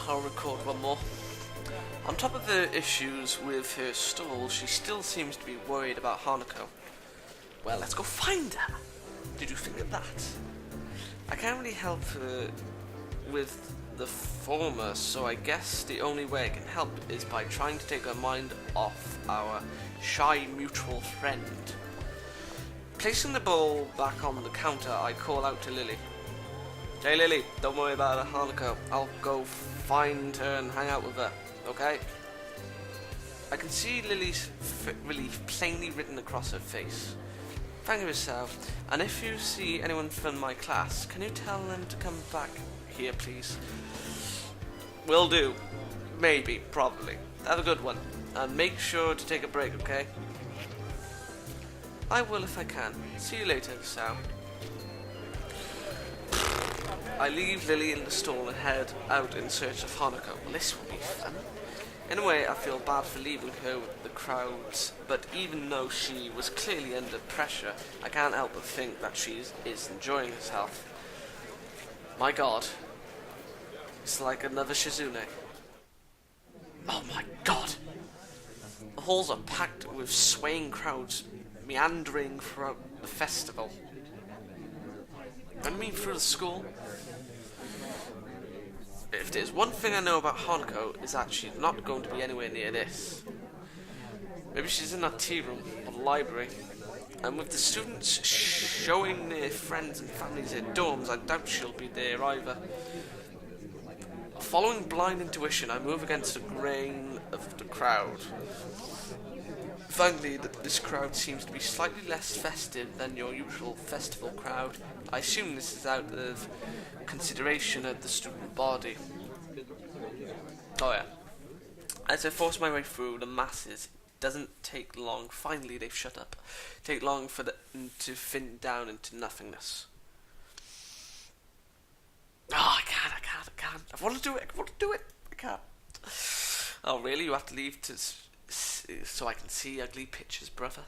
I'll record one more. On top of the issues with her stall, she still seems to be worried about Hanako. Well, let's go find her. Did you think of that? I can't really help her with the former, so I guess the only way I can help is by trying to take her mind off our shy mutual friend. Placing the bowl back on the counter, I call out to Lily. Hey Lily, don't worry about Hanako. I'll go find her and hang out with her, okay? I can see Lily's relief plainly written across her face. Thank you, Hisao. And if you see anyone from my class, can you tell them to come back here, please? Will do. Maybe, probably. Have a good one. And make sure to take a break, okay? I will if I can. See you later, Hisao. I leave Lily in the stall and head out in search of Hanako. Well, this will be fun. In a way, I feel bad for leaving her with the crowds, but even though she was clearly under pressure, I can't help but think that she is enjoying herself. My god. It's like another Shizune. Oh my god. The halls are packed with swaying crowds meandering throughout the festival. I mean through the school. If there's one thing I know about Hanako, is that she's not going to be anywhere near this. Maybe she's in that tea room or the library. And with the students showing their friends and families their dorms, I doubt she'll be there either. Following blind intuition, I move against the grain of the crowd. Finally, this crowd seems to be slightly less festive than your usual festival crowd. I assume this is out of consideration of the student body. Oh yeah. As I force my way through the masses, it doesn't take long. Finally, they've shut up. Take long for them to thin down into nothingness. Oh, I can't. I want to do it. I can't. Oh, really? You have to leave so I can see ugly pictures, brother?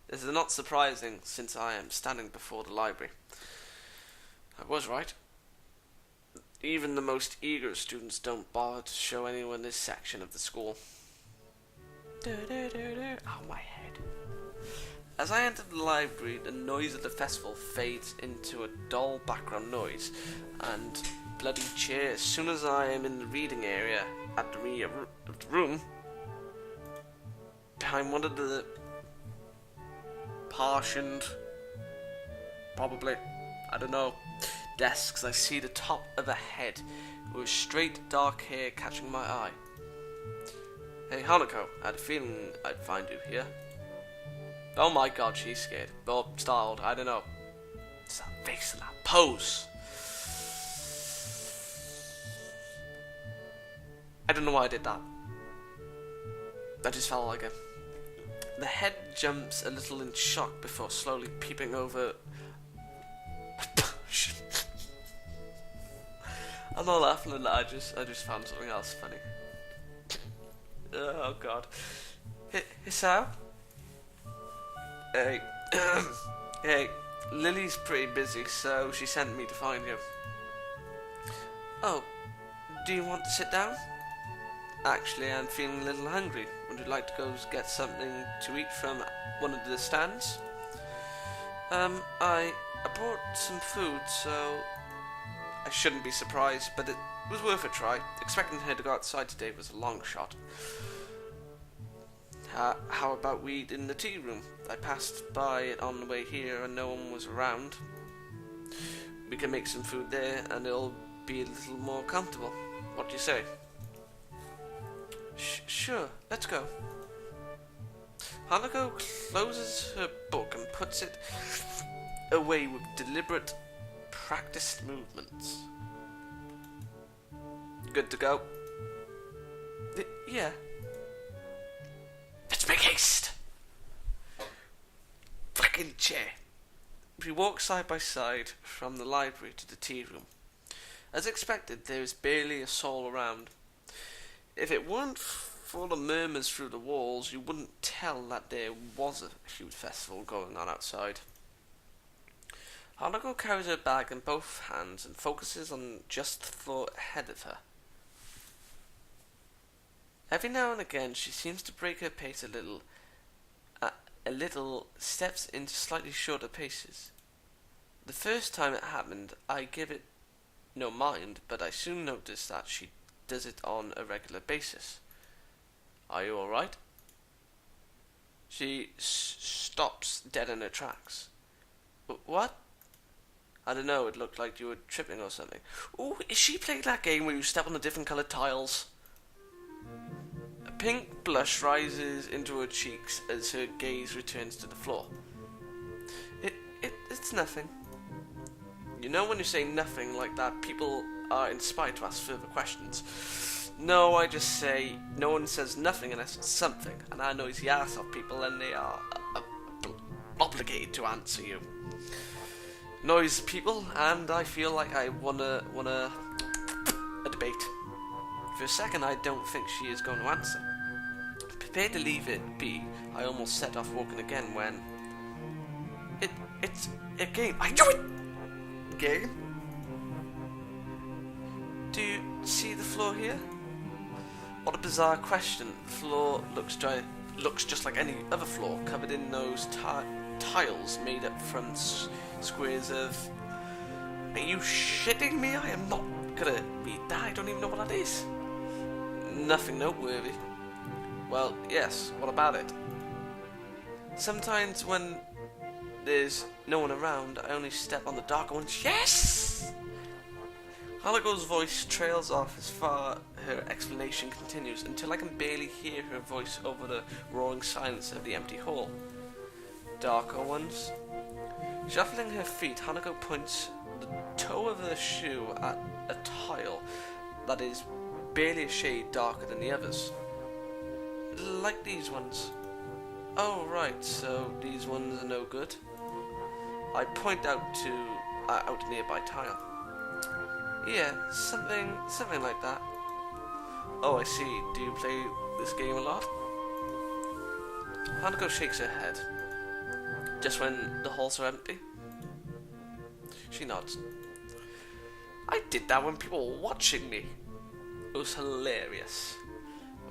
This is not surprising, since I am standing before the library. I was right. Even the most eager students don't bother to show anyone this section of the school. Oh, my head. As I enter the library, the noise of the festival fades into a dull background noise and bloody cheer. As soon as I am in the reading area at the rear of the room, behind one of the partitioned, probably, I don't know, desks, I see the top of a head with straight dark hair catching my eye. Hey Hanako, I had a feeling I'd find you here. Oh my god, she's scared. Or startled, I don't know. It's that face and that pose. I don't know why I did that. I just felt like it. The head jumps a little in shock before slowly peeping over. I'm not laughing at that, I just found something else funny. Oh god. Hisao? Hey. Hey, Lily's pretty busy, so she sent me to find you. Oh, do you want to sit down? Actually, I'm feeling a little hungry. Would you like to go get something to eat from one of the stands? I brought some food, so I shouldn't be surprised, but it was worth a try. Expecting her to go outside today was a long shot. How about we eat in the tea room? I passed by it on the way here and no one was around. We can make some food there and it'll be a little more comfortable. What do you say? Sure, let's go. Hanako closes her book and puts it away with deliberate, practiced movements. Good to go? Yeah. Let's make haste! Fucking chair. We walk side by side from the library to the tea room. As expected, there is barely a soul around. If it weren't for the murmurs through the walls, you wouldn't tell that there was a huge festival going on outside. Hanako carries her bag in both hands and focuses on just the floor ahead of her. Every now and again she seems to break her pace a little, steps into slightly shorter paces. The first time it happened, I give it no mind, but I soon notice that she does it on a regular basis. Are you alright? She stops dead in her tracks. What? I don't know, it looked like you were tripping or something. Oh, is she playing that game where you step on the different coloured tiles? A pink blush rises into her cheeks as her gaze returns to the floor. It's nothing. You know when you say nothing like that, people are inspired to ask further questions. No, I just say, no one says nothing unless it's something, and I annoys the ass of people and they are obligated to answer you. Annoys people, and I feel like I won a debate. For a second, I don't think she is going to answer. Prepared to leave it be, I almost set off walking again when... It's a game. I do it! Game? Do you see the floor here? What a bizarre question. The floor looks just like any other floor, covered in those tiles made up from squares of... Are you shitting me? I am not gonna eat that. I don't even know what that is. Nothing noteworthy. Well, yes, what about it? Sometimes when there's no one around, I only step on the darker ones. Yes! Hanako's voice trails off as far her explanation continues until I can barely hear her voice over the roaring silence of the empty hall. Darker ones? Shuffling her feet, Hanako points the toe of her shoe at a tile that is barely a shade darker than the others. Like these ones. Oh right, so these ones are no good. I point out to a nearby tile. Yeah, something like that. Oh, I see. Do you play this game a lot? Hanako shakes her head. Just when the halls are empty? She nods. I did that when people were watching me. It was hilarious.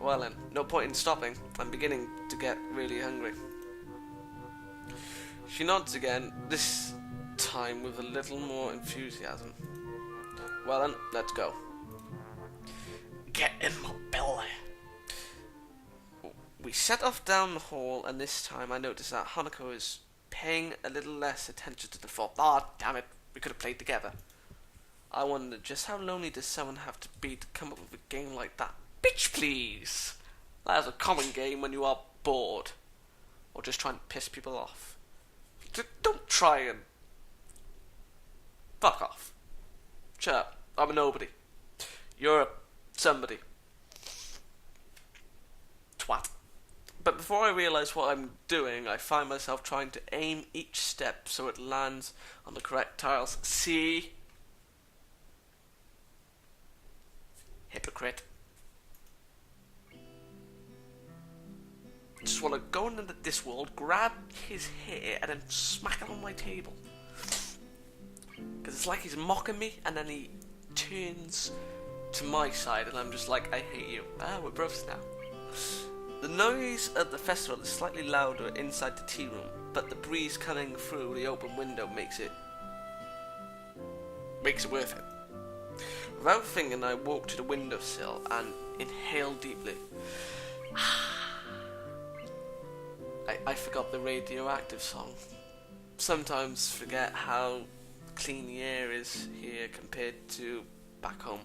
Well then, no point in stopping. I'm beginning to get really hungry. She nods again, this time with a little more enthusiasm. Well then, let's go. Get in my belly. We set off down the hall, and this time I noticed that Hanako is paying a little less attention to the floor. Ah, damn it, we could have played together. I wondered just how lonely does someone have to be to come up with a game like that. Bitch, please! That is a common game when you are bored. Or just trying to piss people off. Don't try and... Fuck off. Shut up. I'm a nobody. You're a somebody. Twat. But before I realise what I'm doing, I find myself trying to aim each step so it lands on the correct tiles. See? Hypocrite. Just want to go into this world, grab his hair, and then smack it on my table. Because it's like he's mocking me, and then he turns to my side, and I'm just like, I hate you. Ah, we're brothers now. The noise at the festival is slightly louder inside the tea room, but the breeze coming through the open window makes it worth it. Without thinking, I walk to the windowsill and inhale deeply. I forgot the radioactive song. Sometimes forget how clean the air is here compared to back home.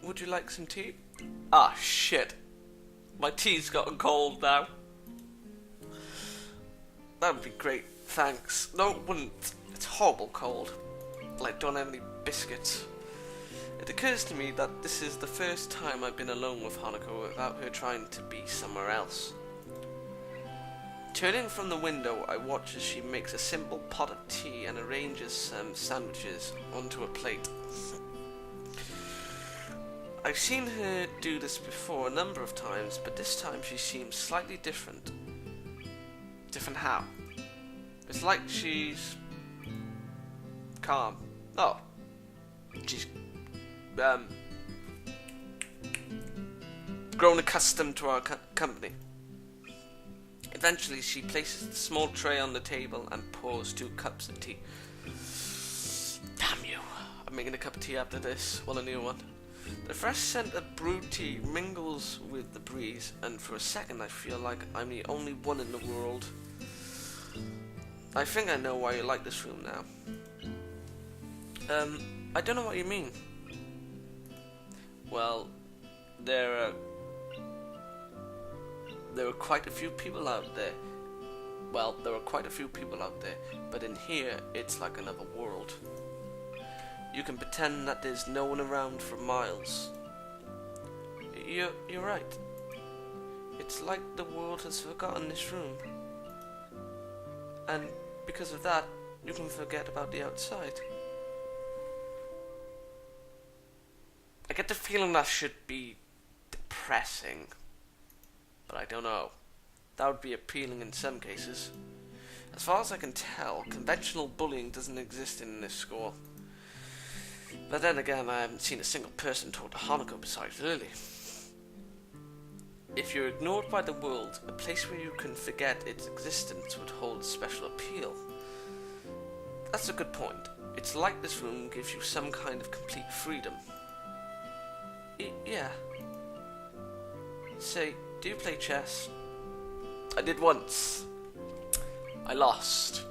Would you like some tea? Ah, shit. My tea's gotten cold now. That would be great, thanks. No, it wouldn't. It's horrible cold. Like, don't have any biscuits. It occurs to me that this is the first time I've been alone with Hanako without her trying to be somewhere else. Turning from the window, I watch as she makes a simple pot of tea and arranges some sandwiches onto a plate. I've seen her do this before a number of times, but this time she seems slightly different. Different how? It's like she's calm. Oh, she's grown accustomed to our company. Eventually, she places the small tray on the table and pours 2 cups of tea. Damn you! I'm making a cup of tea after this. Well, a new one. The fresh scent of brewed tea mingles with the breeze, and for a second I feel like I'm the only one in the world. I think I know why you like this room now. I don't know what you mean. Well, there are quite a few people out there. Well, there are quite a few people out there, but in here, it's like another world. You can pretend that there's no one around for miles. You're right. It's like the world has forgotten this room. And because of that, you can forget about the outside. I get the feeling that should be depressing. But I don't know. That would be appealing in some cases. As far as I can tell, conventional bullying doesn't exist in this school. But then again, I haven't seen a single person talk to Hanako besides Lily. If you're ignored by the world, a place where you can forget its existence would hold special appeal. That's a good point. It's like this room gives you some kind of complete freedom. Yeah. Say, do you play chess? I did once. I lost.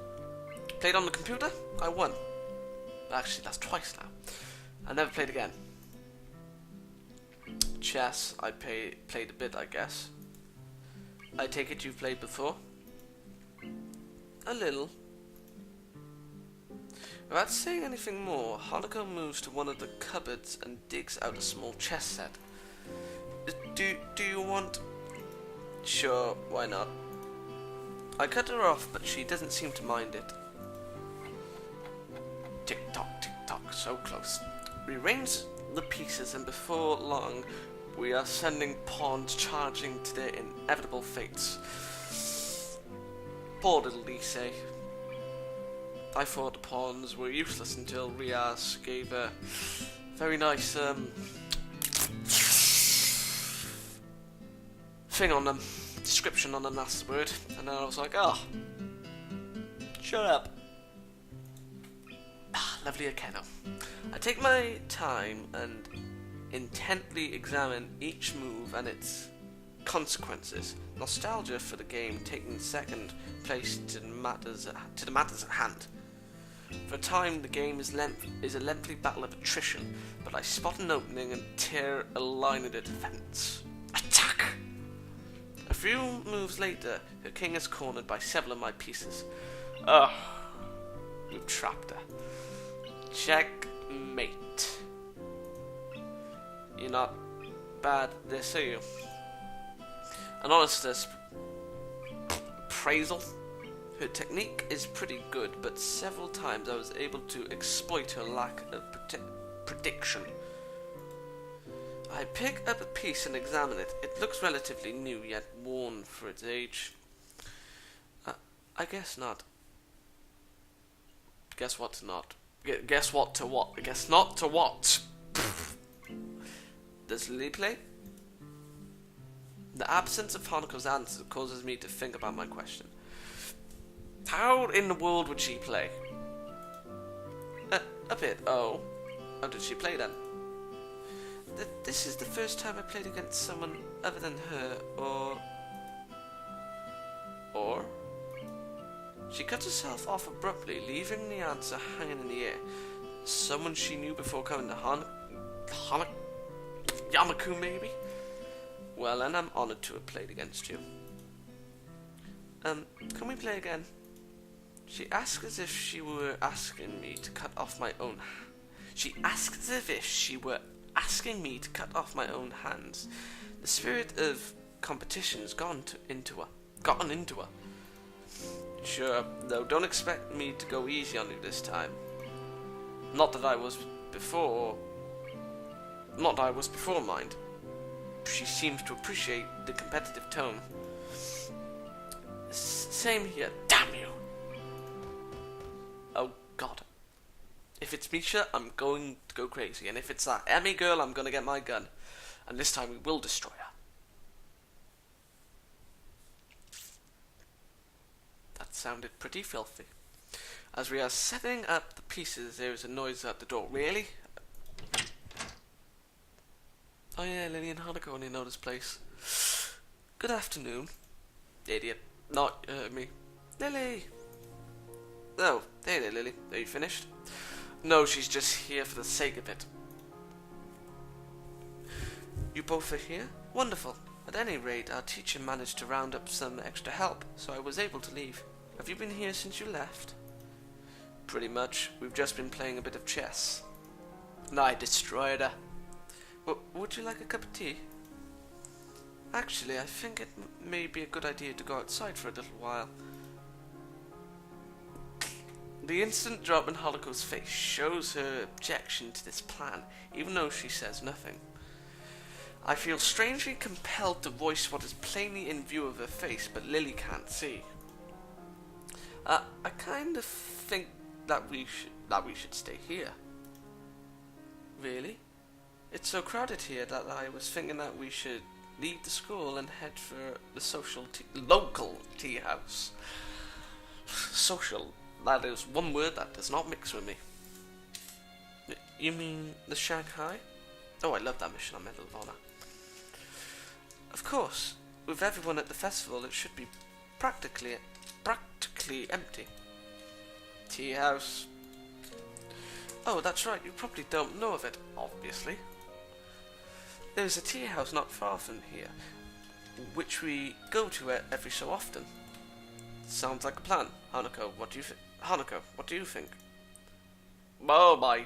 Played on the computer? I won. Actually, that's twice now. I never played again. Chess, I played a bit, I guess. I take it you've played before? A little. Without saying anything more, Hanako moves to one of the cupboards and digs out a small chess set. Do you want... Sure, why not? I cut her off, but she doesn't seem to mind it. Tick-tock, so close. We arrange the pieces, and before long, we are sending pawns charging to their inevitable fates. Poor little Hisao. I thought the pawns were useless until Riaz gave a very nice thing on them, description on them, that's the word, and then I was like, oh, shut up. Lovely Akeno. I take my time and intently examine each move and its consequences. Nostalgia for the game taking second place to the matters at hand. For a time, the game is a lengthy battle of attrition, but I spot an opening and tear a line of the defense. Attack! A few moves later, her king is cornered by several of my pieces. Ugh, we've trapped her. Checkmate. You're not bad at this, are you? An honest appraisal. Her technique is pretty good, but several times I was able to exploit her lack of prediction. I pick up a piece and examine it. It looks relatively new, yet worn for its age. I guess not. Guess what's not? Guess what to what? I guess not to what? Does Lily play? The absence of Hanako's answer causes me to think about my question. How in the world would she play? A bit. Oh. How did she play then? This is the first time I played against someone other than her, or... She cut herself off abruptly, leaving the answer hanging in the air. Someone she knew before coming to Yamaku, maybe? Well, and I'm honored to have played against you. Can we play again? She asked as if she were asking me to cut off my own... She asked as if she were asking me to cut off my own hands. The spirit of competition's gotten into her. Sure, though don't expect me to go easy on you this time. Not that I was before, mind. She seems to appreciate the competitive tone. Same here, damn you! Oh god. If it's Misha, I'm going to go crazy. And if it's that Emmy girl, I'm going to get my gun. And this time we will destroy her. That sounded pretty filthy. As we are setting up the pieces, there is a noise at the door. Really? Oh yeah, Lily and Hanukkah only know this place. Good afternoon. Idiot. Not me. Lily! Oh, hey there, Lily. Are you finished? No, she's just here for the sake of it. You both are here? Wonderful. At any rate, our teacher managed to round up some extra help, so I was able to leave. Have you been here since you left? Pretty much. We've just been playing a bit of chess. And I destroyed her. Would you like a cup of tea? Actually, I think it may be a good idea to go outside for a little while. The instant drop in Holocaust's face shows her objection to this plan, even though she says nothing. I feel strangely compelled to voice what is plainly in view of her face, but Lily can't see. I kind of think that we should stay here. Really? It's so crowded here that I was thinking that we should leave the school and head for the local tea house. Social. That is one word that does not mix with me. You mean the Shanghai? Oh, I love that mission on Medal of Honor. Of course, with everyone at the festival, it should be practically empty. Tea house. Oh, that's right, you probably don't know of it, obviously. There's a tea house not far from here, which we go to every so often. Sounds like a plan. Hanako, what do you think? Oh my.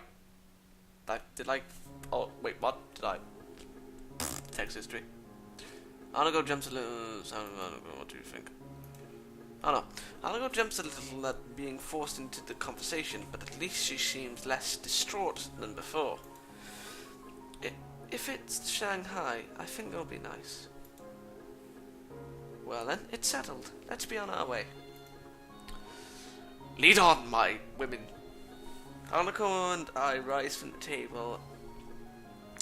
Oh, wait, what? Did I? Text history. Hanako jumps a little. Hanako, what do you think? Oh no. Hanako jumps a little at being forced into the conversation, but at least she seems less distraught than before. If it's Shanghai, I think it'll be nice. Well then, it's settled. Let's be on our way. Lead on, my women. Hanako and I rise from the table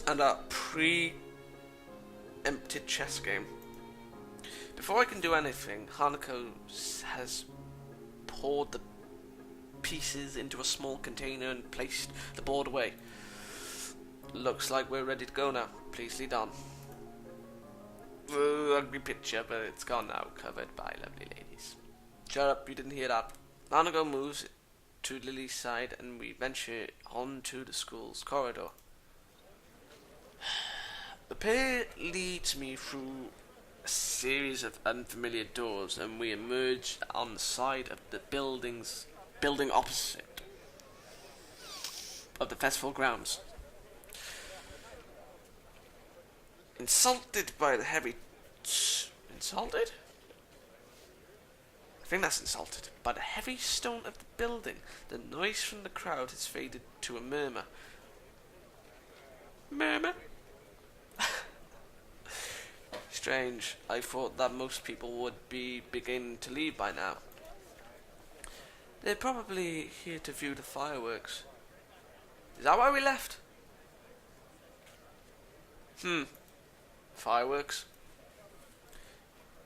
and our pre-empted chess game. Before I can do anything, Hanako has poured the pieces into a small container and placed the board away. Looks like we're ready to go now. Please lead on. Ugly picture, but it's gone now, covered by lovely ladies. Shut up, you didn't hear that. Hanako moves to Lily's side and we venture onto the school's corridor. The pair leads me through a series of unfamiliar doors and we emerge on the side of the building opposite of the festival grounds. Insulted by the heavy... Insulted? I think that's insulted. By the heavy stone of the building, the noise from the crowd has faded to a murmur. Murmur? Strange. I thought that most people would be beginning to leave by now. They're probably here to view the fireworks. Is that why we left? Fireworks?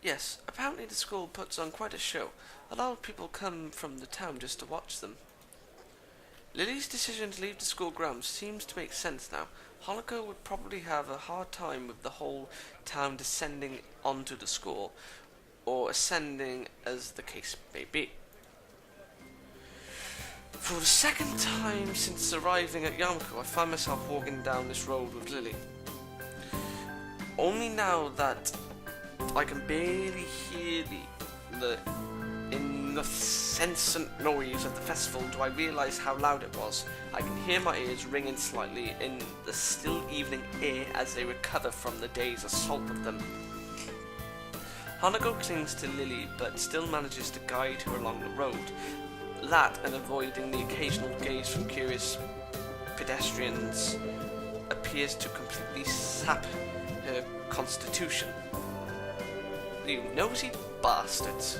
Yes, apparently the school puts on quite a show. A lot of people come from the town just to watch them. Lily's decision to leave the school grounds seems to make sense now. Hanako would probably have a hard time with the whole town descending onto the school, or ascending as the case may be. For the second time since arriving at Yamako, I find myself walking down this road with Lily. Only now that I can barely hear the incessant noise of the festival do I realise how loud it was. I can hear my ears ringing slightly in the still evening air as they recover from the day's assault of them. Hanako clings to Lily but still manages to guide her along the road. That, and avoiding the occasional gaze from curious pedestrians, appears to completely sap her constitution. You nosy bastards.